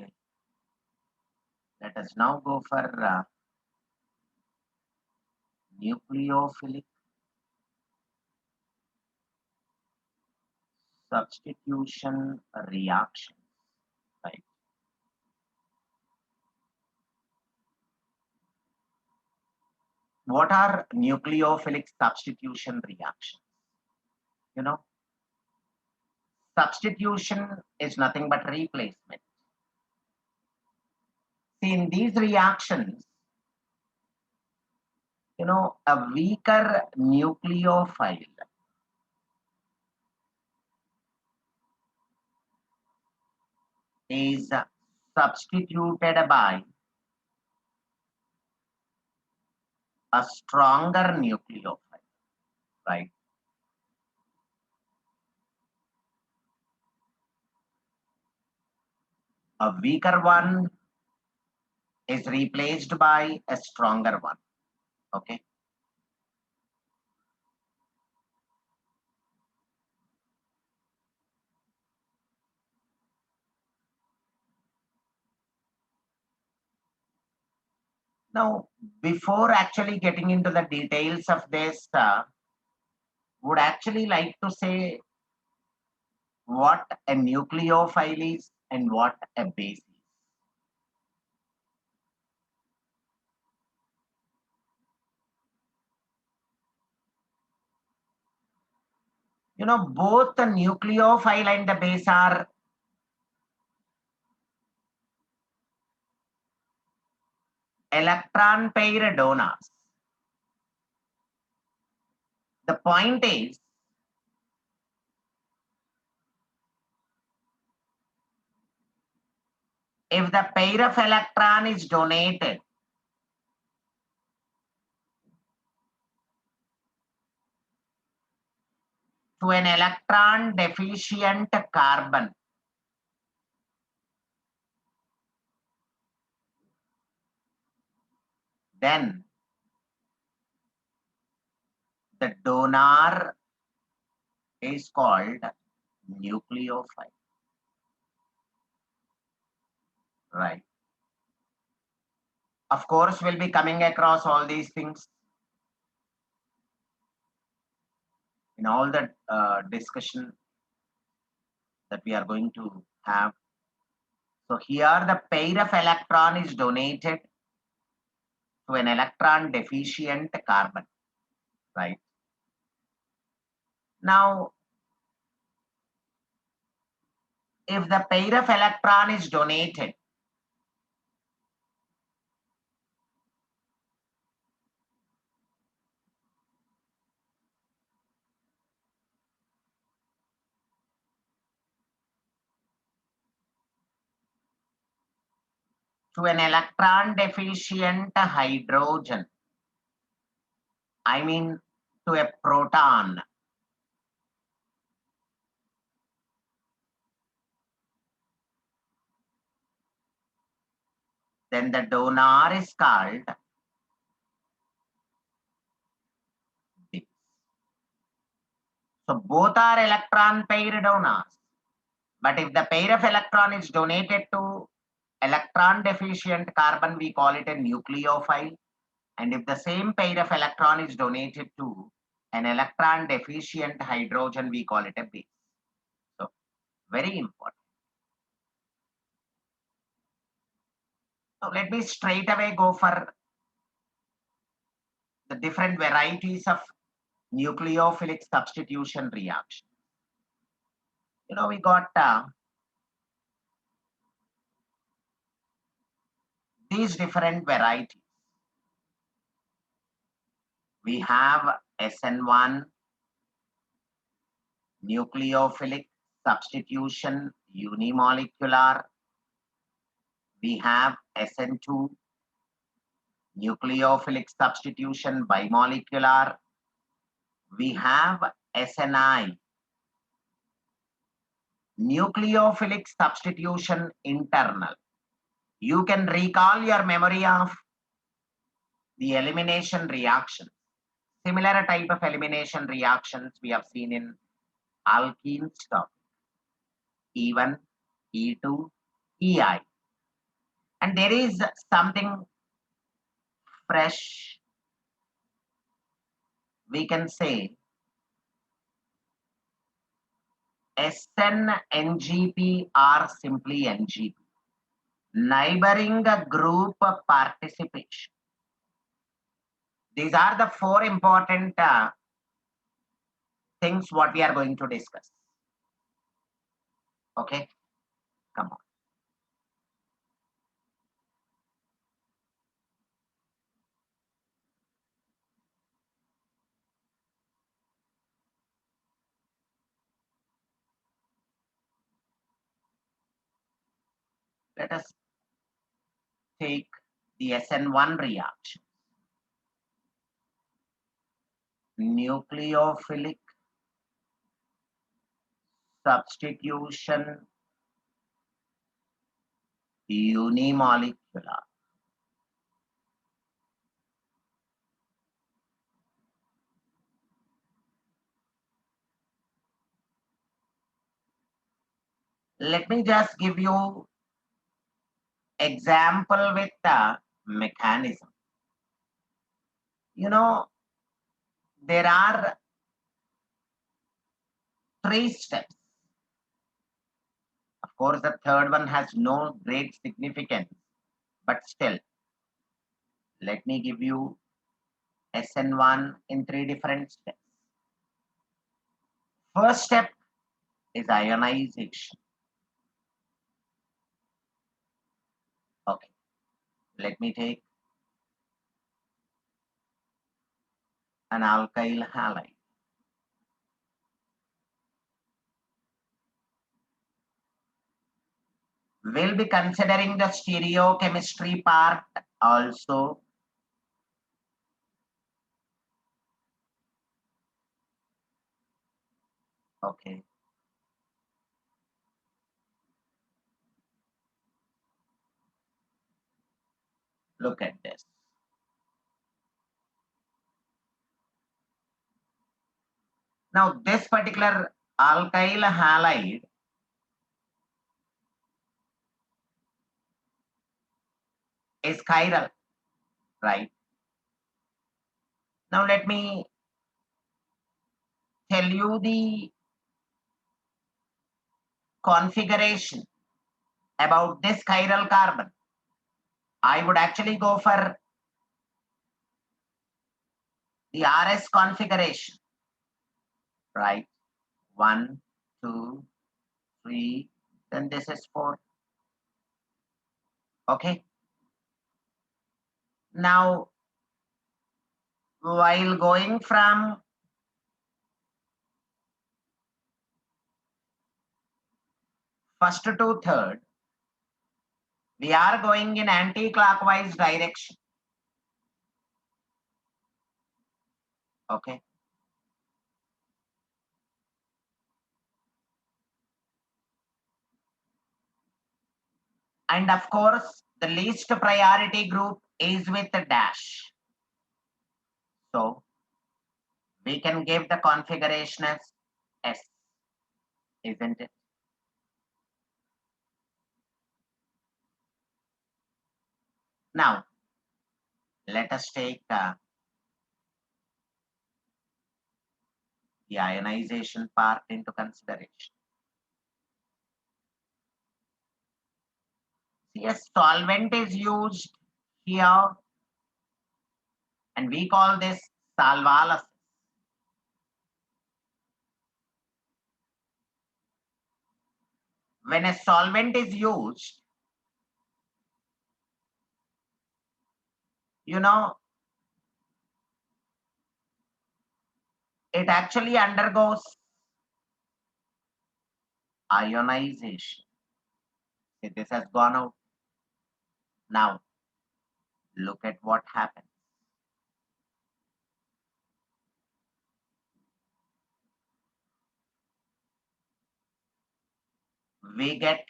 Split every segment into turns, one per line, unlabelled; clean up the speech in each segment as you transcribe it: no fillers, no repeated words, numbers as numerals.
Okay. Let us now go for nucleophilic substitution reactions. Right. What are nucleophilic substitution reactions? You know, substitution is nothing but replacement. See, in these reactions, a weaker nucleophile is substituted by a stronger nucleophile, right? A weaker one is replaced by a stronger one, okay? Now, before actually getting into the details of this, would actually like to say what a nucleophile is and what a base is. Both the nucleophile and the base are electron pair donors. The point is, if the pair of electron is donated to an electron deficient carbon, then the donor is called nucleophile, right? Of course, we'll be coming across all these things in all the discussion that we are going to have. So here the pair of electron is donated to an electron deficient carbon, right? Now, if the pair of electron is donated to an electron deficient hydrogen, I mean to a proton, then the donor is called base. So both are electron pair donors. But if the pair of electron is donated to electron deficient carbon, we call it a nucleophile. And if the same pair of electron is donated to an electron deficient hydrogen, we call it a base. So very important. So let me straight away go for the different varieties of nucleophilic substitution reaction. We got these different varieties. We have SN1, nucleophilic substitution unimolecular. We have SN2, nucleophilic substitution bimolecular. We have SNI, nucleophilic substitution internal. You can recall your memory of the elimination reactions. Similar type of elimination reactions we have seen in alkenes topic. E1, E2, EI. And there is something fresh, we can say SN NGP or simply NGP, neighboring group participation. These are the four important things what we are going to discuss. Okay, come on. Let us take the SN1 reaction. Nucleophilic substitution unimolecular. Let me just give you example with the mechanism. You know, there are 3 steps. Of course, the third one has no great significance, but still, let me give you SN1 in 3 different steps. First step is ionization. Okay, let me take an alkyl halide. We'll be considering the stereochemistry part also. Okay. Look at this. Now, this particular alkyl halide is chiral, right? Now, let me tell you the configuration about this chiral carbon. I would actually go for the RS configuration, right? 1, 2, 3, then this is 4. Okay. Now, while going from first to third, we are going in anti-clockwise direction. Okay. And of course, the least priority group is with a dash. So we can give the configuration as S, isn't it? Now, let us take the ionization part into consideration. See, a solvent is used here, and we call this solvolysis. When a solvent is used, you know, it actually undergoes ionization. See, this has gone out. Now, look at what happens. We get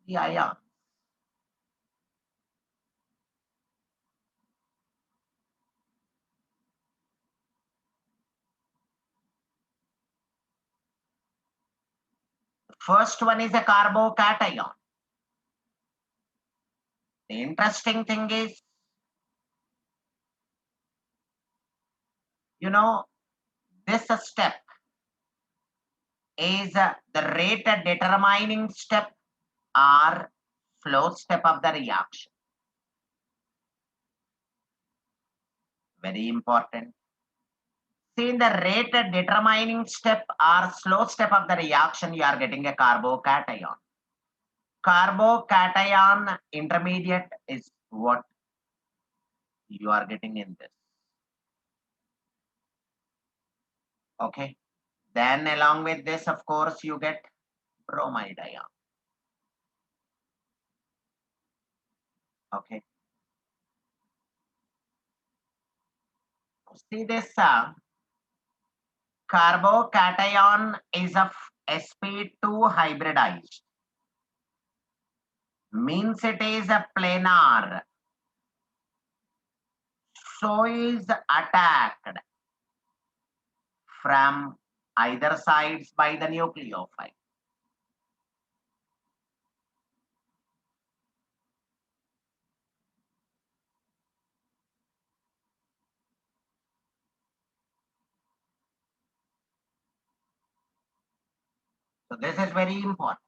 the ion. First one is a carbocation. The interesting thing is, this step is the rate determining step or flow step of the reaction. Very important. See, in the rate determining step or slow step of the reaction, you are getting a carbocation. Carbocation intermediate is what you are getting in this. Okay. Then along with this, of course, you get bromide ion. Okay. See this carbocation is of sp2 hybridized. Means it is a planar. So is attacked from either sides by the nucleophile. So this is very important.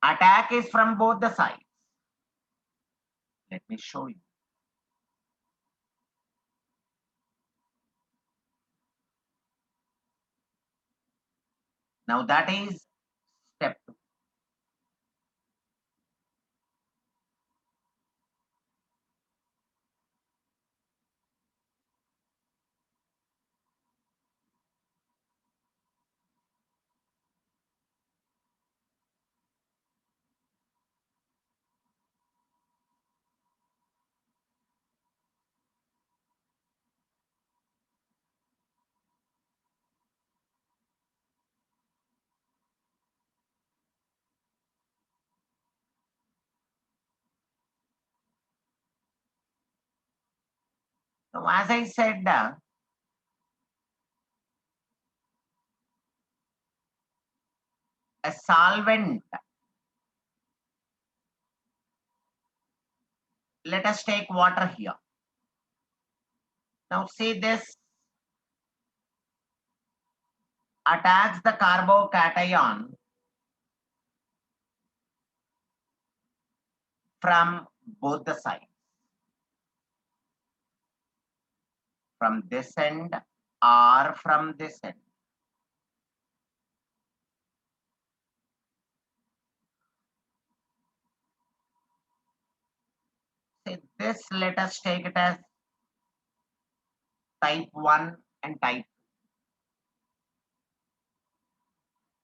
Attack is from both the sides. Let me show you. Now that is step 2. So as I said, a solvent, let us take water here. Now see this attacks the carbocation from both the sides. From this end or from this end. See this, let us take it as type 1 and type 2.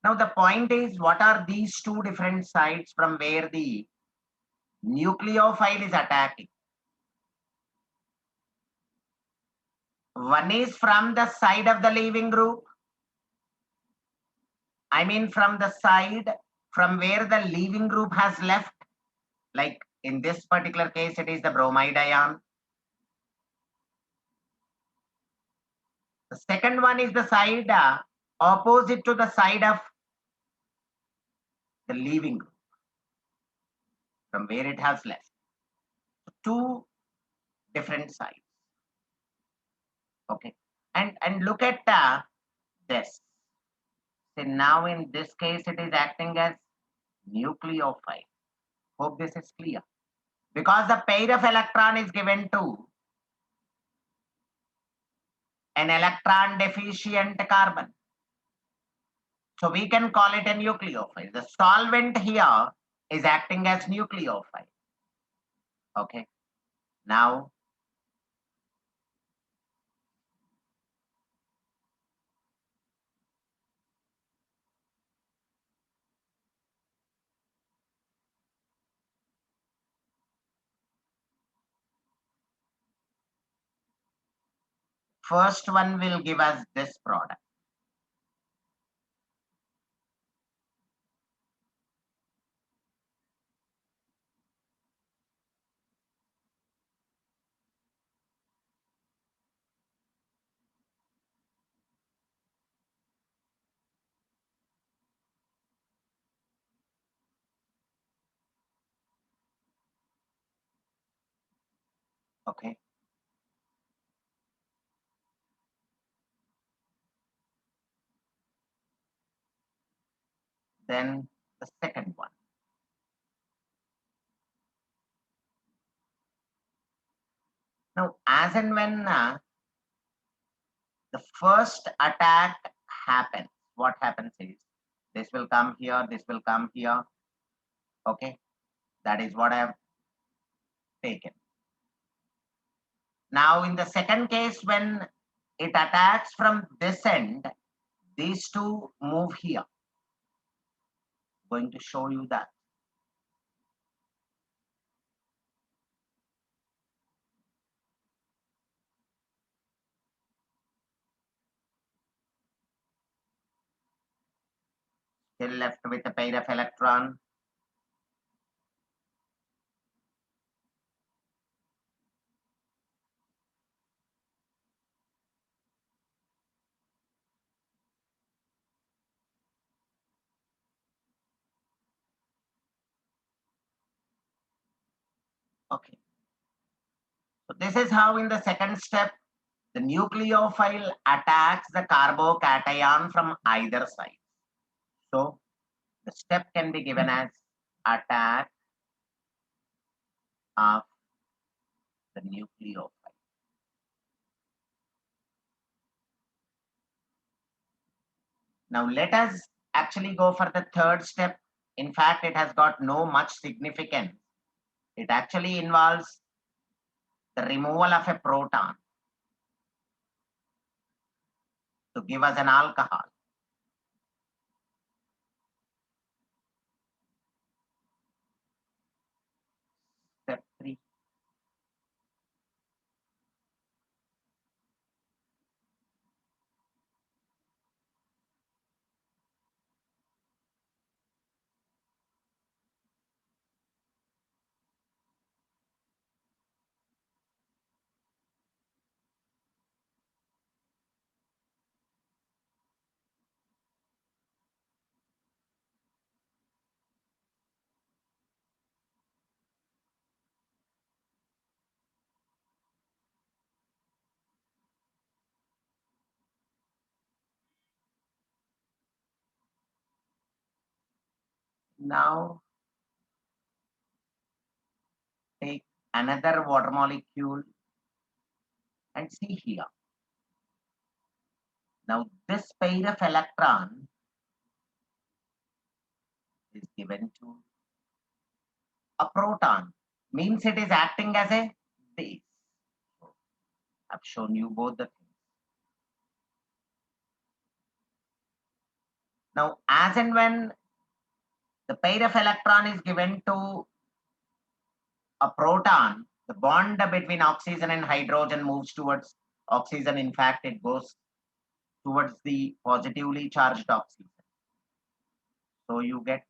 Now the point is, what are these two different sides from where the nucleophile is attacking? One is from the side of the leaving group. I mean from the side from where the leaving group has left. Like in this particular case, it is the bromide ion. The second one is the side opposite to the side of the leaving group, from where it has left. Two different sides. Okay. And look at this. So now in this case, it is acting as nucleophile. Hope this is clear. Because the pair of electron is given to an electron deficient carbon. So we can call it a nucleophile. The solvent here is acting as nucleophile. Okay. Now, first one will give us this product. Okay. Then the second one. Now, as and when the first attack happens, what happens is this will come here, this will come here. Okay, that is what I have taken. Now, in the second case, when it attacks from this end, these two move here. Going to show you that. Still left with a pair of electron. Okay. So this is how in the second step, the nucleophile attacks the carbocation from either side. So the step can be given as attack of the nucleophile. Now let us actually go for the third step. In fact, it has got no much significance. It actually involves the removal of a proton to give us an alcohol. Step 3. Now take another water molecule and see here. Now this pair of electron is given to a proton, means it is acting as a base. So I've shown you both the things. Now, as and when the pair of electron is given to a proton, the bond between oxygen and hydrogen moves towards oxygen. In fact, it goes towards the positively charged oxygen. So you get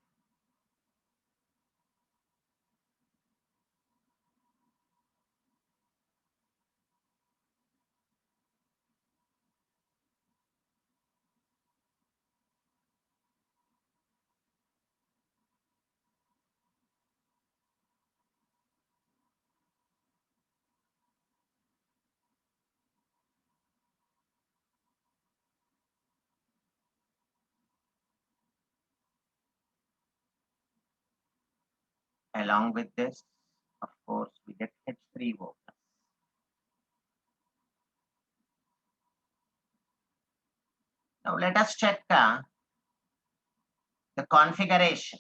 along with this, of course, we get H3O+. Now let us check the configuration.